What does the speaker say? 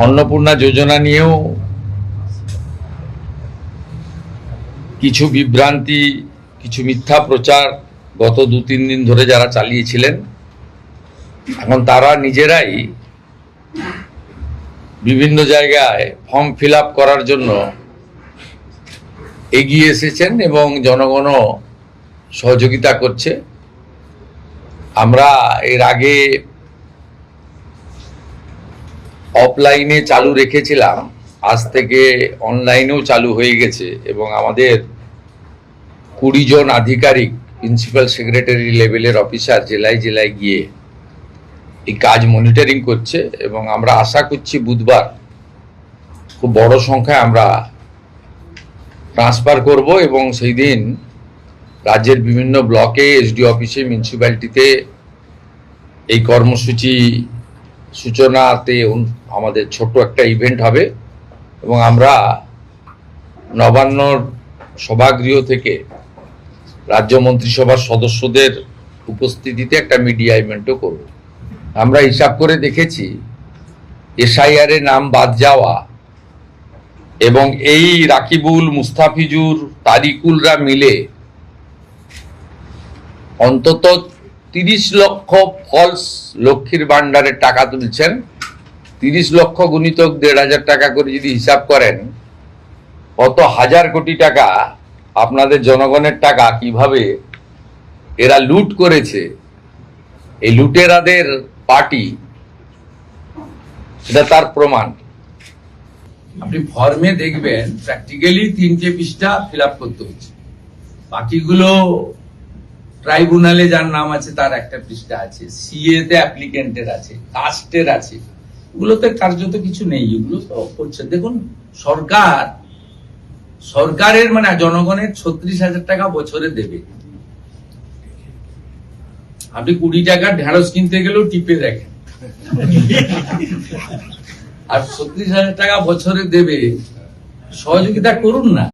অন্নপূর্ণা যোজনা নিয়েও কিছু বিভ্রান্তি, কিছু মিথ্যা প্রচার গত 2-3 দিন ধরে যারা চালিয়েছিলেন, এখন তারা নিজেরাই বিভিন্ন জায়গায় ফর্ম ফিল আপ করার জন্য এগিয়ে এসেছেন এবং জনগণও সহযোগিতা করছে। আমরা এর আগে অফলাইনে চালু রেখেছিলাম, আজ থেকে অনলাইনেও চালু হয়ে গেছে এবং আমাদের 20 জন আধিকারিক, প্রিন্সিপাল সেক্রেটারি লেভেলের অফিসার জেলায় জেলায় গিয়ে এই কাজ মনিটরিং করছে এবং আমরা আশা করছি বুধবার খুব বড় সংখ্যায় আমরা ট্রান্সফার করব এবং সেই দিন রাজ্যের বিভিন্ন ব্লকে, এসডি অফিসে, মিউনিসিপ্যালিটিতে এই কর্মসূচি সূচনাতে আমাদের ছোট একটা ইভেন্ট হবে এবং আমরা নবান্নর সভাগৃহ থেকে রাজ্য মন্ত্রিসভার সদস্যদের উপস্থিতিতে একটা মিডিয়া ইভেন্টও করব। আমরা হিসাব করে দেখেছি এসআইআর এর নাম বাদ যাওয়া এবং এই রাকিবুল, মুস্তাফিজুর, তারিকুলরা মিলে অন্তত 30 লক্ষ ফলস লক্ষ্মীর ভান্ডারের টাকা তুলছেন। 30 লক্ষ গুণিতক 1,500 টাকা করে যদি হিসাব করেন, কত হাজার কোটি টাকা আপনাদের জনগণের টাকা কিভাবে এরা লুট করেছে। এই লুটেরাদের পার্টি, এটা তার প্রমাণ। আপনি ফর্মে দেখবেন প্র্যাকটিক্যালি 3টে পৃষ্ঠা ফিল আপ করতে হচ্ছে, বাকিগুলো ট্রাইব্যুনালে যার নাম আছে তার একটা পৃষ্ঠা আছে, সিএ তে অ্যাপ্লিকেন্টের আছে, কাস্টের আছে, এগুলোতে কার্যত কিছু নেই, এগুলো তো করছে। দেখুন, সরকারের মানে জনগণের 36,000 টাকা বছরে দেবে। আপনি 20 টাকার ঢেঁড়স কিনতে গেলেও টিপে দেখেন, আর 36,000 টাকা বছরে দেবে। সহযোগিতা করুন না।